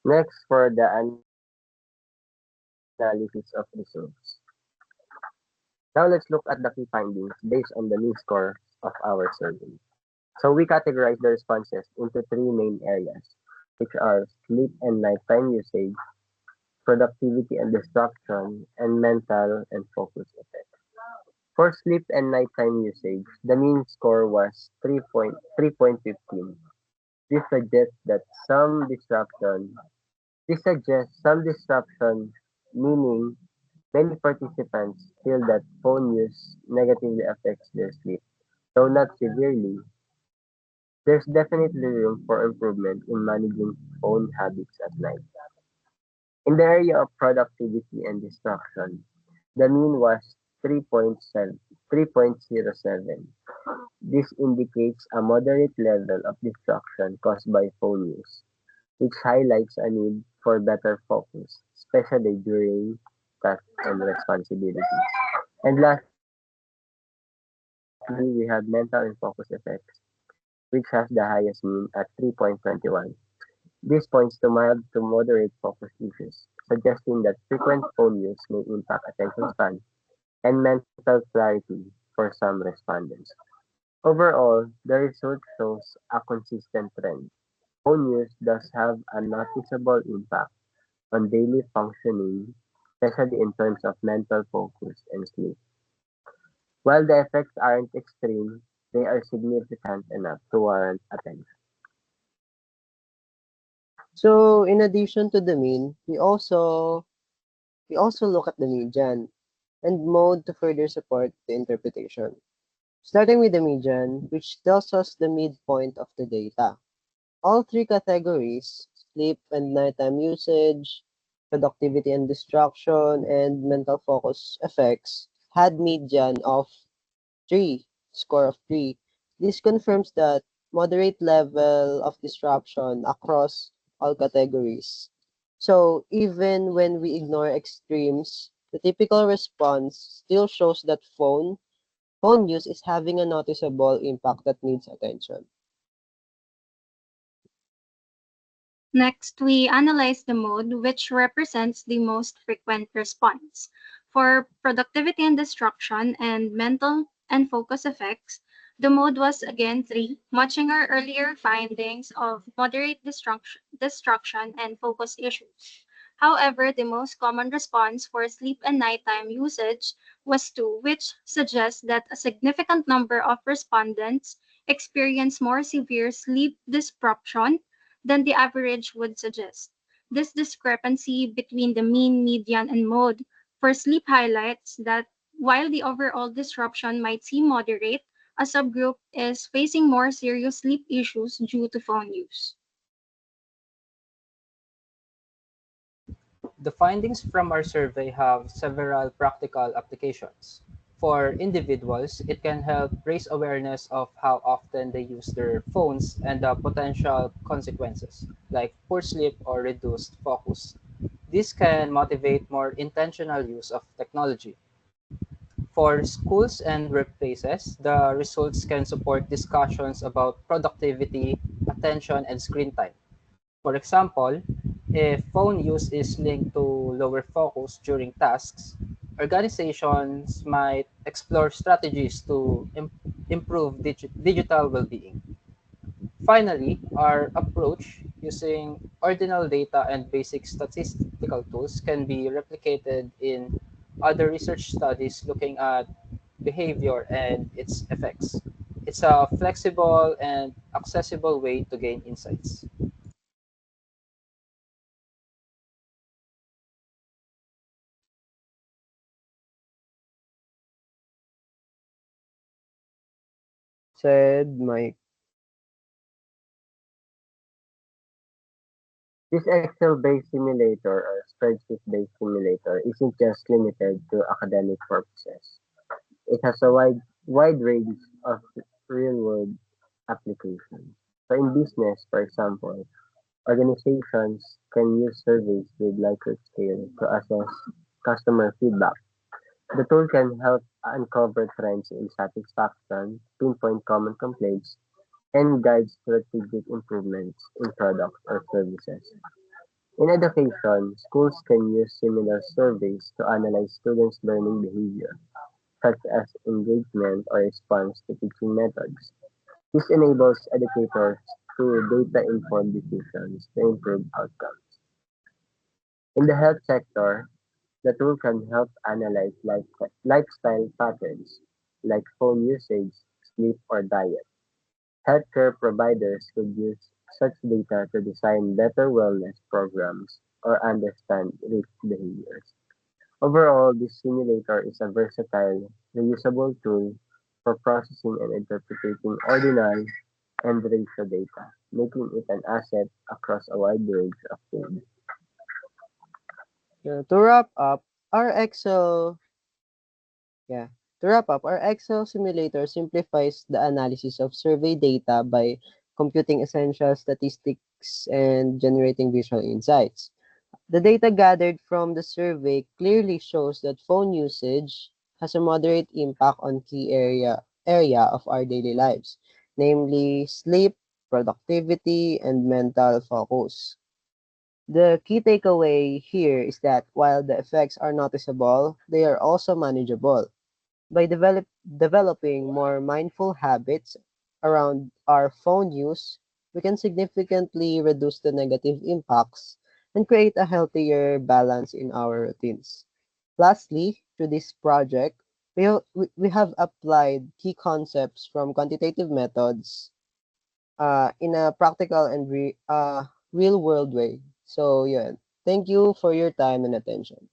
Next, for the analysis of results. Now let's look at the key findings based on the mean score of our survey. So we categorize the responses into three main areas, which are sleep and nighttime usage, productivity and distraction, and mental and focus effects. For sleep and nighttime usage, the mean score was 3.15. This suggests that some disruption This suggests some disruption, meaning many participants feel that phone use negatively affects their sleep. Though not severely, there's definitely room for improvement in managing phone habits at night. In the area of productivity and distraction, the mean was 3.07. This indicates a moderate level of distraction caused by phone use, which highlights a need for better focus, especially during tasks and responsibilities. And lastly, we have mental and focus effects, which has the highest mean at 3.21. This points to mild to moderate focus issues, suggesting that frequent phone use may impact attention span and mental clarity for some respondents. Overall, the result shows a consistent trend. Phone use does have a noticeable impact on daily functioning, especially in terms of mental focus and sleep. While the effects aren't extreme, they are significant enough to warrant attention. So in addition to the mean, we also look at the median and mode to further support the interpretation. Starting with the median, which tells us the midpoint of the data. All three categories, sleep and nighttime usage, productivity and distraction, and mental focus effects, had median of 3, score of 3. This confirms that moderate level of disruption across all categories. So even when we ignore extremes, the typical response still shows that phone use is having a noticeable impact that needs attention. Next, we analyze the mode, which represents the most frequent response. For productivity and distraction and mental and focus effects, the mode was again 3, matching our earlier findings of moderate distraction and focus issues. However, the most common response for sleep and nighttime usage was 2, which suggests that a significant number of respondents experience more severe sleep disruption than the average would suggest. This discrepancy between the mean, median, and mode for sleep highlights that while the overall disruption might seem moderate, a subgroup is facing more serious sleep issues due to phone use. The findings from our survey have several practical applications. For individuals, it can help raise awareness of how often they use their phones and the potential consequences, like poor sleep or reduced focus. This can motivate more intentional use of technology. For schools and workplaces, the results can support discussions about productivity, attention, and screen time. For example, if phone use is linked to lower focus during tasks, organizations might explore strategies to improve digital well-being. Finally, our approach using ordinal data and basic statistical tools can be replicated in other research studies looking at behavior and its effects. It's a flexible and accessible way to gain insights. Said Mike. This Excel-based simulator or spreadsheet-based simulator isn't just limited to academic purposes. It has a wide range of real-world applications. So in business, for example, organizations can use surveys with Likert scale to assess customer feedback. The tool can help uncover trends in satisfaction, pinpoint common complaints, and guide strategic improvements in products or services. In education, schools can use similar surveys to analyze students' learning behavior, such as engagement or response to teaching methods. This enables educators to data-informed decisions to improve outcomes. In the health sector, the tool can help analyze lifestyle patterns like phone usage, sleep, or diet. Healthcare providers could use such data to design better wellness programs or understand risk behaviors. Overall, this simulator is a versatile, reusable tool for processing and interpreting ordinal and ratio data, making it an asset across a wide range of fields. To wrap up, our Excel Yeah. To wrap up, our Excel simulator simplifies the analysis of survey data by computing essential statistics and generating visual insights. The data gathered from the survey clearly shows that phone usage has a moderate impact on key area of our daily lives, namely sleep, productivity, and mental focus. The key takeaway here is that while the effects are noticeable, they are also manageable. By developing more mindful habits around our phone use, we can significantly reduce the negative impacts and create a healthier balance in our routines. Lastly, through this project, we have applied key concepts from quantitative methods in a practical and real world way. So, yeah, thank you for your time and attention.